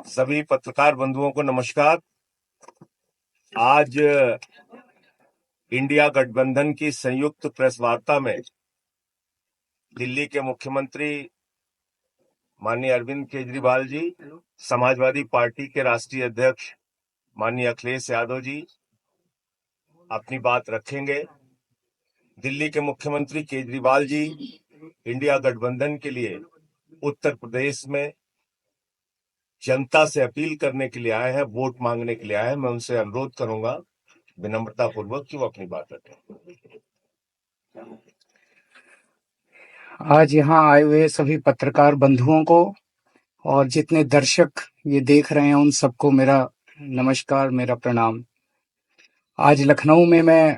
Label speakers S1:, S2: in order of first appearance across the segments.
S1: सभी पत्रकार बंधुओं को नमस्कार। आज इंडिया गठबंधन की संयुक्त प्रेस वार्ता में दिल्ली के मुख्यमंत्री माननीय अरविंद केजरीवाल जी, समाजवादी पार्टी के राष्ट्रीय अध्यक्ष माननीय अखिलेश यादव जी अपनी बात रखेंगे। दिल्ली के मुख्यमंत्री केजरीवाल जी इंडिया गठबंधन के लिए उत्तर प्रदेश में जनता से अपील करने के लिए आए हैं, वोट मांगने के लिए आए हैं। मैं उनसे अनुरोध करूंगा विनम्रता पूर्वक कि वो अपनी बात रखें।
S2: आज यहाँ आए हुए सभी पत्रकार बंधुओं को और जितने दर्शक ये देख रहे हैं उन सबको मेरा नमस्कार, मेरा प्रणाम। आज लखनऊ में मैं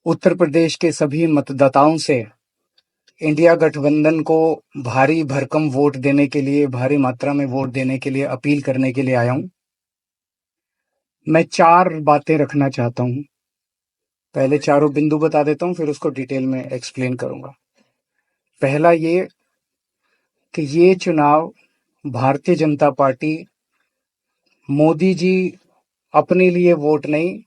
S2: उत्तर प्रदेश के सभी मतदाताओं से इंडिया गठबंधन को भारी भरकम वोट देने के लिए, भारी मात्रा में वोट देने के लिए अपील करने के लिए आया हूँ। मैं 4 बातें रखना चाहता हूँ। पहले चारों बिंदु बता देता हूँ, फिर उसको डिटेल में एक्सप्लेन करूंगा। पहला ये कि ये चुनाव भारतीय जनता पार्टी, मोदी जी अपने लिए वोट नहीं,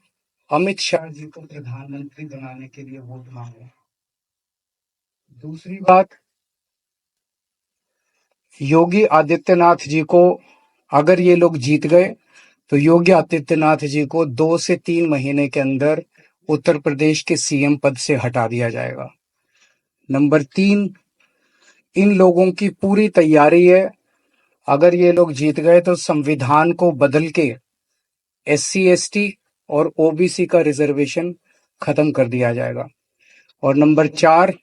S2: अमित शाह जी को प्रधानमंत्री बनाने के लिए वोट मांगे। दूसरी बात, योगी आदित्यनाथ जी को अगर ये लोग जीत गए तो योगी आदित्यनाथ जी को 2 से 3 महीने के अंदर उत्तर प्रदेश के सीएम पद से हटा दिया जाएगा। नंबर 3, इन लोगों की पूरी तैयारी है, अगर ये लोग जीत गए तो संविधान को बदल के SC ST और OBC का रिजर्वेशन खत्म कर दिया जाएगा। और नंबर 4,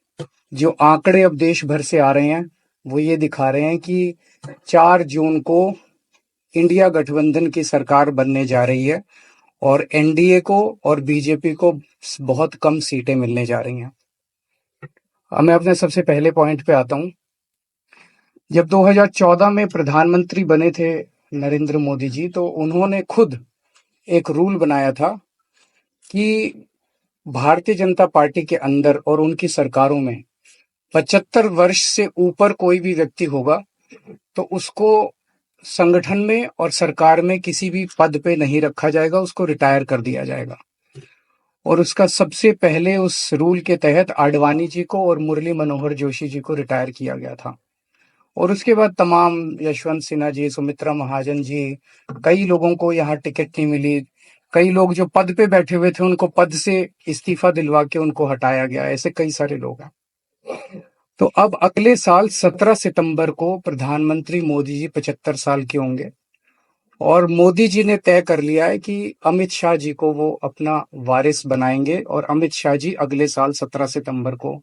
S2: जो आंकड़े अब देश भर से आ रहे हैं वो ये दिखा रहे हैं कि 4 जून को इंडिया गठबंधन की सरकार बनने जा रही है और NDA को और बीजेपी को बहुत कम सीटें मिलने जा रही हैं। अब मैं अपने सबसे पहले पॉइंट पे आता हूं। जब 2014 में प्रधानमंत्री बने थे नरेंद्र मोदी जी, तो उन्होंने खुद एक रूल बनाया था कि भारतीय जनता पार्टी के अंदर और उनकी सरकारों में 75 वर्ष से ऊपर कोई भी व्यक्ति होगा तो उसको संगठन में और सरकार में किसी भी पद पे नहीं रखा जाएगा, उसको रिटायर कर दिया जाएगा। और उसका सबसे पहले उस रूल के तहत आडवाणी जी को और मुरली मनोहर जोशी जी को रिटायर किया गया था। और उसके बाद तमाम यशवंत सिन्हा जी, सुमित्रा महाजन जी, कई लोगों को यहाँ टिकट नहीं मिली। कई लोग जो पद पे बैठे हुए थे उनको पद से इस्तीफा दिलवा के उनको हटाया गया। ऐसे कई सारे लोग हैं। तो अब अगले साल 17 सितंबर को प्रधानमंत्री मोदी जी 75 साल के होंगे और मोदी जी ने तय कर लिया है कि अमित शाह जी को वो अपना वारिस बनाएंगे और अमित शाह जी अगले साल 17 सितंबर को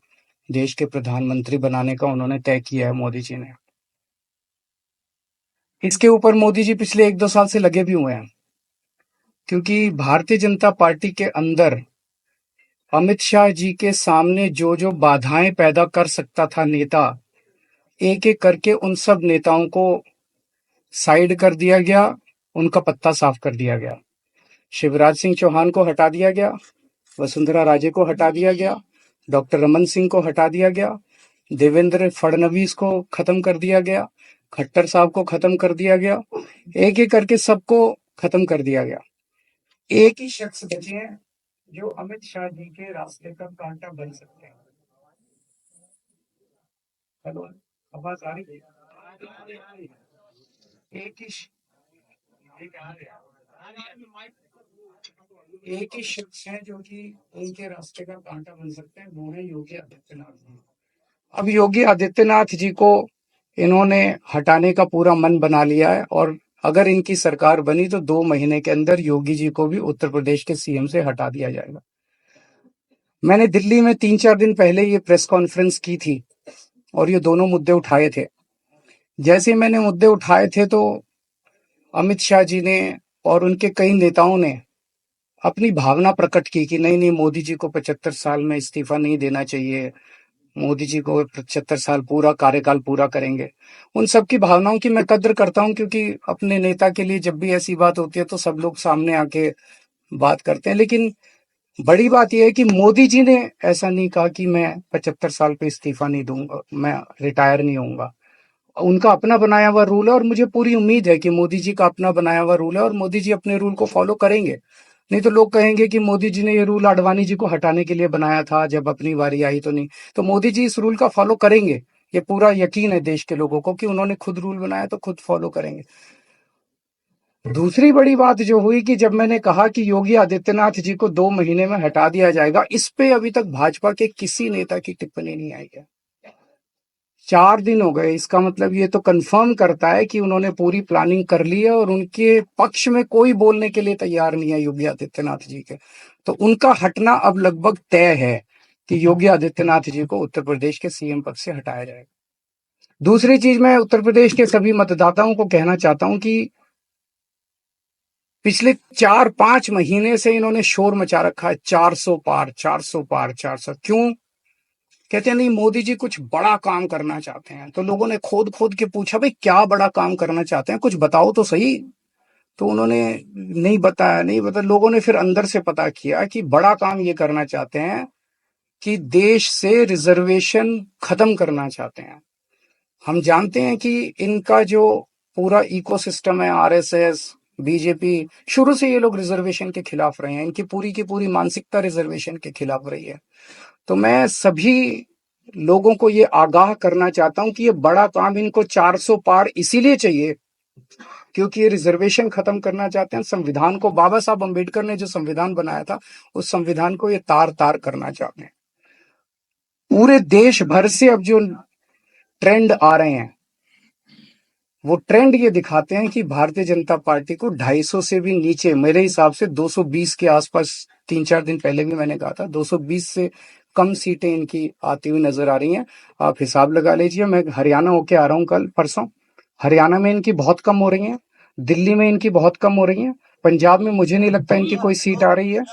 S2: देश के प्रधानमंत्री बनाने का उन्होंने तय किया है, मोदी जी ने। इसके ऊपर मोदी जी पिछले 1-2 साल से लगे भी हुए हैं, क्योंकि भारतीय जनता पार्टी के अंदर अमित शाह जी के सामने जो जो बाधाएं पैदा कर सकता था नेता, एक एक करके उन सब नेताओं को साइड कर दिया गया, उनका पत्ता साफ कर दिया गया। शिवराज सिंह चौहान को हटा दिया गया, वसुंधरा राजे को हटा दिया गया, डॉक्टर रमन सिंह को हटा दिया गया, देवेंद्र फडणवीस को खत्म कर दिया गया, खट्टर साहब को खत्म कर दिया गया। एक एक करके सबको खत्म कर दिया गया। एक ही शख्स बचे हैं जो अमित शाह जी के रास्ते का कांटा बन सकते हैं। हेलो, आवाज आ रही है? एक ही एक ही शख्स है जो कि उनके रास्ते का कांटा बन सकते हैं, वो है योगी आदित्यनाथ जी। अब योगी आदित्यनाथ जी को इन्होंने हटाने का पूरा मन बना लिया है और अगर इनकी सरकार बनी तो 2 महीने के अंदर योगी जी को भी उत्तर प्रदेश के सीएम से हटा दिया जाएगा। मैंने दिल्ली में 3-4 दिन पहले ये प्रेस कॉन्फ्रेंस की थी और ये दोनों मुद्दे उठाए थे। जैसे मैंने मुद्दे उठाए थे तो अमित शाह जी ने और उनके कई नेताओं ने अपनी भावना प्रकट की कि नहीं नहीं, मोदी जी को 75 साल में इस्तीफा नहीं देना चाहिए, मोदी जी को 75 साल पूरा कार्यकाल पूरा करेंगे। उन सब की भावनाओं की मैं कद्र करता हूं, क्योंकि अपने नेता के लिए जब भी ऐसी बात होती है तो सब लोग सामने आके बात करते हैं। लेकिन बड़ी बात यह है कि मोदी जी ने ऐसा नहीं कहा कि मैं 75 साल पे इस्तीफा नहीं दूंगा, मैं रिटायर नहीं होऊंगा। उनका अपना बनाया हुआ रूल है और मुझे पूरी उम्मीद है कि मोदी जी का अपना बनाया हुआ रूल है और मोदी जी अपने रूल को फॉलो करेंगे। नहीं तो लोग कहेंगे कि मोदी जी ने ये रूल आडवाणी जी को हटाने के लिए बनाया था, जब अपनी बारी आई तो नहीं। तो मोदी जी इस रूल का फॉलो करेंगे, ये पूरा यकीन है देश के लोगों को कि उन्होंने खुद रूल बनाया तो खुद फॉलो करेंगे। दूसरी बड़ी बात जो हुई कि जब मैंने कहा कि योगी आदित्यनाथ जी को 2 महीने में हटा दिया जाएगा, इस पे अभी तक भाजपा के किसी नेता की टिप्पणी नहीं आई है। 4 दिन हो गए, इसका मतलब ये तो कंफर्म करता है कि उन्होंने पूरी प्लानिंग कर ली है और उनके पक्ष में कोई बोलने के लिए तैयार नहीं है योगी आदित्यनाथ जी के। तो उनका हटना अब लगभग तय है कि योगी आदित्यनाथ जी को उत्तर प्रदेश के सीएम पद से हटाया जाएगा। दूसरी चीज, मैं उत्तर प्रदेश के सभी मतदाताओं को कहना चाहता हूं कि पिछले 4-5 महीने से इन्होंने शोर मचा रखा है, 400 पार, 400 पार, 400। क्यों? कहते हैं नहीं, मोदी जी कुछ बड़ा काम करना चाहते हैं। तो लोगों ने खोद खोद के पूछा, भाई क्या बड़ा काम करना चाहते हैं, कुछ बताओ तो सही। तो उन्होंने नहीं बताया, नहीं बता। लोगों ने फिर अंदर से पता किया कि बड़ा काम ये करना चाहते हैं कि देश से रिजर्वेशन खत्म करना चाहते हैं। हम जानते हैं कि इनका जो पूरा इकोसिस्टम है, आरएसएस, बीजेपी, शुरू से ये लोग रिजर्वेशन के खिलाफ रहे हैं। इनकी पूरी की पूरी मानसिकता रिजर्वेशन के खिलाफ रही है। तो मैं सभी लोगों को ये आगाह करना चाहता हूं कि ये बड़ा काम इनको 400 पार इसीलिए चाहिए क्योंकि ये रिजर्वेशन खत्म करना चाहते हैं। संविधान को, बाबा साहब अंबेडकर ने जो संविधान बनाया था, उस संविधान को ये तार तार करना चाहते हैं। पूरे देश भर से अब जो ट्रेंड आ रहे हैं, वो ट्रेंड ये दिखाते हैं कि भारतीय जनता पार्टी को 250 से भी नीचे, मेरे हिसाब से 220 के आसपास, 3-4 दिन पहले भी मैंने कहा था, 220 से कम सीटें इनकी आती हुई नजर आ रही हैं। आप हिसाब लगा लीजिए। मैं हरियाणा होके आ रहा हूँ कल परसों। हरियाणा में इनकी बहुत कम हो रही हैं, दिल्ली में इनकी बहुत कम हो रही हैं, पंजाब में मुझे नहीं लगता इनकी कोई सीट आ रही है,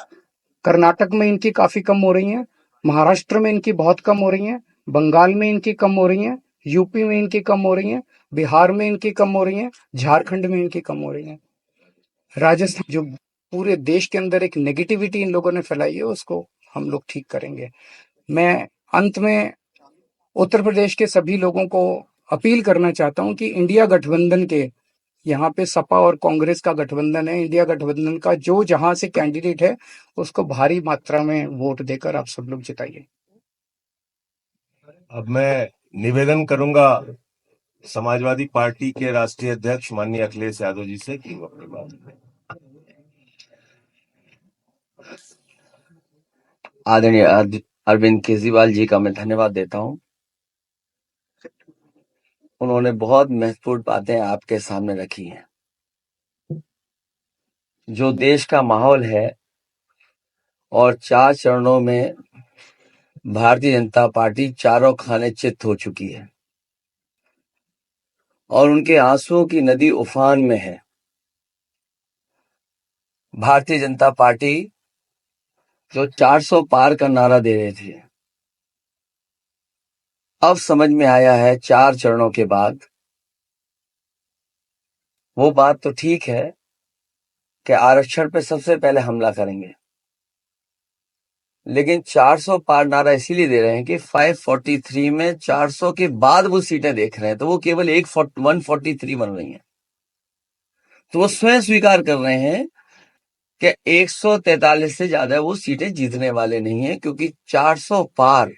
S2: कर्नाटक में इनकी काफी कम हो रही हैं, महाराष्ट्र में इनकी बहुत कम हो रही हैं, बंगाल में इनकी कम हो रही हैं, यूपी में इनकी कम हो रही हैं, बिहार में इनकी कम हो रही हैं, झारखंड में इनकी कम हो रही हैं, राजस्थान। जो पूरे देश के अंदर एक नेगेटिविटी इन लोगों ने फैलाई है, उसको हम लोग ठीक करेंगे। मैं अंत में उत्तर प्रदेश के सभी लोगों को अपील करना चाहता हूं कि इंडिया गठबंधन के, यहाँ पे सपा और कांग्रेस का गठबंधन है, इंडिया गठबंधन का जो जहां से कैंडिडेट है, उसको भारी मात्रा में वोट देकर आप सब लोग जिताइए।
S1: अब मैं निवेदन करूंगा समाजवादी पार्टी के राष्ट्रीय अध्यक्ष माननीय अखिलेश यादव जी से कि वो अपनी बात करें।
S3: आदरणीय अरविंद केजरीवाल जी का मैं धन्यवाद देता हूं। उन्होंने बहुत महत्वपूर्ण बातें आपके सामने रखी हैं। जो देश का माहौल है और 4 चरणों में भारतीय जनता पार्टी चारों खाने चित हो चुकी है और उनके आंसुओं की नदी उफान में है। भारतीय जनता पार्टी जो 400 पार का नारा दे रहे थे, अब समझ में आया है 4 चरणों के बाद, वो बात तो ठीक है कि आरक्षण पे सबसे पहले हमला करेंगे, लेकिन 400 पार नारा इसीलिए दे रहे हैं कि 543 में 400 के बाद वो सीटें देख रहे हैं, तो वो केवल 143 बन रही हैं। तो वो स्वयं स्वीकार कर रहे हैं कि 143 से ज्यादा वो सीटें जीतने वाले नहीं है, क्योंकि 400 पार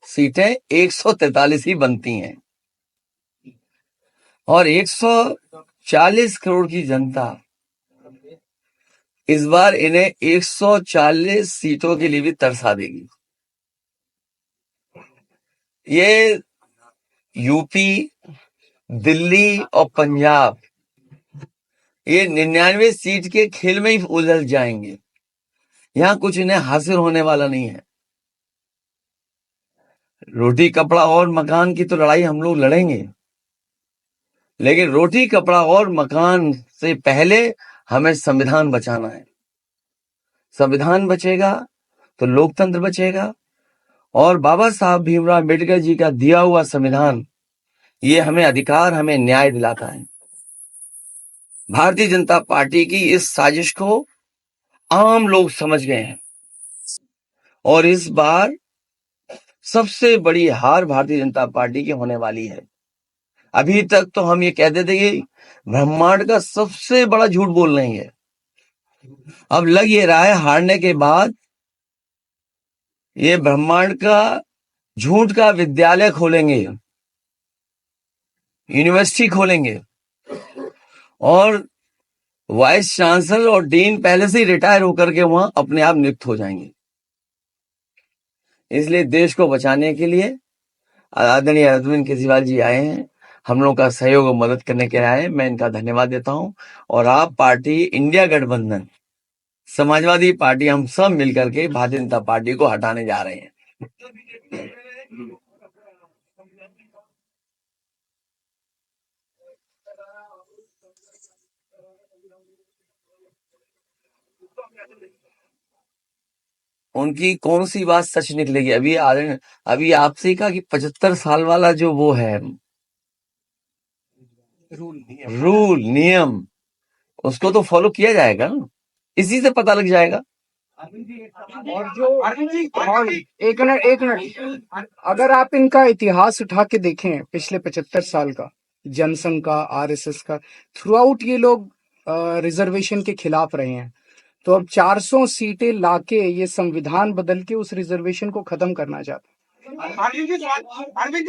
S3: सीटें 143 ही बनती हैं और 140 करोड़ की जनता इस बार इन्हें 140 सीटों के लिए भी तरसा देगी। ये यूपी, दिल्ली और पंजाब, ये 99 सीट के खेल में ही उलझ जाएंगे। यहां कुछ इन्हें हासिल होने वाला नहीं है। रोटी कपड़ा और मकान की तो लड़ाई हम लोग लड़ेंगे, लेकिन रोटी कपड़ा और मकान से पहले हमें संविधान बचाना है। संविधान बचेगा तो लोकतंत्र बचेगा और बाबा साहब भीमराव अम्बेडकर जी का दिया हुआ संविधान, ये हमें अधिकार, हमें न्याय दिलाता है। भारतीय जनता पार्टी की इस साजिश को आम लोग समझ गए हैं और इस बार सबसे बड़ी हार भारतीय जनता पार्टी की होने वाली है। अभी तक तो हम ये कहते थे कि ब्रह्मांड का सबसे बड़ा झूठ बोल रहे हैं। अब लग ये रहा है हारने के बाद ये ब्रह्मांड का झूठ का विद्यालय खोलेंगे, यूनिवर्सिटी खोलेंगे और वाइस चांसलर और डीन पहले से ही रिटायर होकर के वहां अपने आप नियुक्त हो जाएंगे। इसलिए देश को बचाने के लिए आदरणीय अरविंद केजरीवाल जी आए हैं, हम लोगों का सहयोग और मदद करने के लिए आए हैं। मैं इनका धन्यवाद देता हूं। और आप पार्टी, इंडिया गठबंधन, समाजवादी पार्टी, हम सब मिलकर के भारतीय जनता पार्टी को हटाने जा रहे हैं। उनकी कौन सी बात सच निकलेगी? अभी आपसे ही कहा कि 75 साल वाला जो वो है रूल नियम, उसको तो फॉलो किया जाएगा ना, इसी से पता लग जाएगा।
S2: और और एक मिनट, अगर आप इनका इतिहास उठा के देखें पिछले 75 साल का, जनसंघ का, आरएसएस का, थ्रू आउट ये लोग रिजर्वेशन के खिलाफ रहे हैं। तो अब 400 सीटें लाके ये संविधान बदल के उस रिजर्वेशन को खत्म करना चाहते हैं।
S4: अरविंद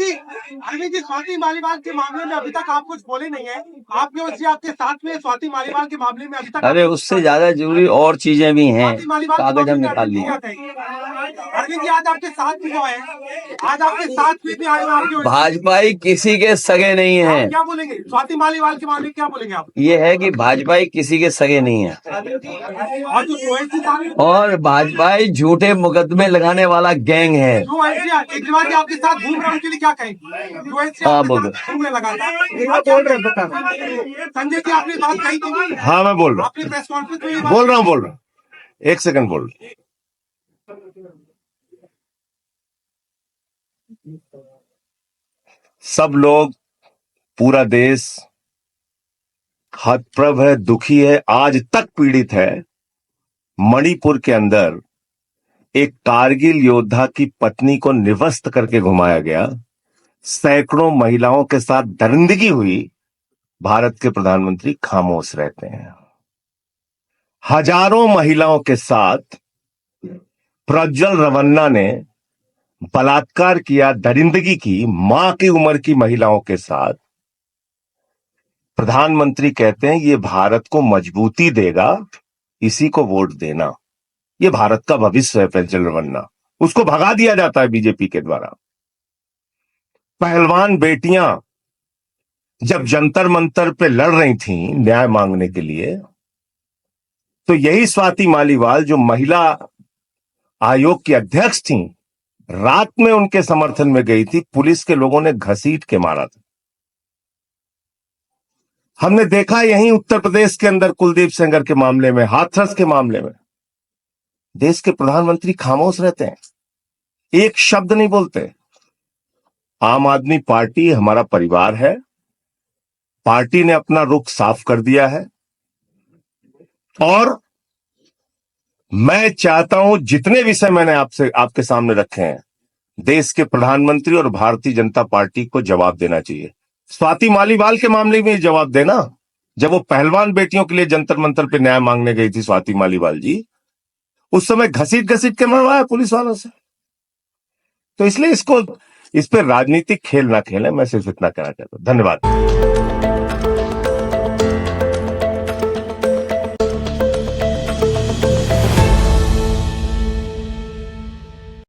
S4: जी, स्वाति मालीवाल के मामले में अभी तक आप कुछ बोले नहीं है। आपके वजह आपके साथ में स्वाति मालीवाल के मामले में अभी तक,
S3: अरे उससे ज्यादा जरूरी और चीजें भी हैं,
S4: स्वाति मालीवाल के
S3: कागज
S4: मामले
S3: हम
S4: में
S3: निकाल
S4: अरविंद जी
S3: लिए।
S4: क्या कहेंगे? अरविंद जी, आज आपके साथ भी जो है, आज आपके साथ में भी आए आपके,
S3: भाजपाई किसी के सगे नहीं है।
S4: क्या बोलेंगे स्वाति मालीवाल के मामले में, क्या बोलेंगे आप?
S3: ये है कि भाजपाई किसी के सगे नहीं है
S4: और जो ओवैसी साहब,
S3: और भाजपाई झूठे मुकदमे लगाने वाला गैंग है।
S4: जो ओवैसी केजरीवाल जी आपके साथ घूम रहे हैं, उनके लिए क्या कहेंगे? जो ओवैसी
S3: हाँ,
S4: आपके
S3: बोलो।
S4: साथ घूमने लगा था।
S2: बोल रहे बता।
S4: संजय जी, आपने बात कही थी,
S1: हाँ, मैं बोल रहा
S4: आपने प्रेस कॉन्फ्रेंस में ये
S1: हूँ
S4: बात
S1: बोल रहा हूँ 1 सेकंड बोल रहा हूं। सब लोग, पूरा देश हतप्रभ है, दुखी है, आज तक पीड़ित है। मणिपुर के अंदर एक कारगिल योद्धा की पत्नी को निवस्त करके घुमाया गया, सैकड़ों महिलाओं के साथ दरिंदगी हुई, भारत के प्रधानमंत्री खामोश रहते हैं। हजारों महिलाओं के साथ प्रज्वल रवन्ना ने बलात्कार किया, दरिंदगी की, मां की उम्र की महिलाओं के साथ। प्रधानमंत्री कहते हैं ये भारत को मजबूती देगा, इसी को वोट देना। ये भारत का भविष्य है प्रज्वल रवन्ना, उसको भगा दिया जाता है बीजेपी के द्वारा। पहलवान बेटियां जब जंतर मंतर पे लड़ रही थीं न्याय मांगने के लिए, तो यही स्वाति मालीवाल जो महिला आयोग की अध्यक्ष थीं, रात में उनके समर्थन में गई थी, पुलिस के लोगों ने घसीट के मारा था। हमने देखा यहीं उत्तर प्रदेश के अंदर कुलदीप सेंगर के मामले में, हाथरस के मामले में, देश के प्रधानमंत्री खामोश रहते हैं, एक शब्द नहीं बोलते। आम आदमी पार्टी हमारा परिवार है, पार्टी ने अपना रुख साफ कर दिया है और मैं चाहता हूं जितने विषय मैंने आपके सामने रखे हैं, देश के प्रधानमंत्री और भारतीय जनता पार्टी को जवाब देना चाहिए। स्वाति मालीवाल के मामले में जवाब देना, जब वो पहलवान बेटियों के लिए जंतर मंतर पे न्याय मांगने गई थी स्वाति मालीवाल जी, उस समय घसीट के मरवाया पुलिस वालों से। तो इसलिए इस पे राजनीतिक खेल ना खेलें, मैं सिर्फ इतना कहना चाहता हूं। धन्यवाद।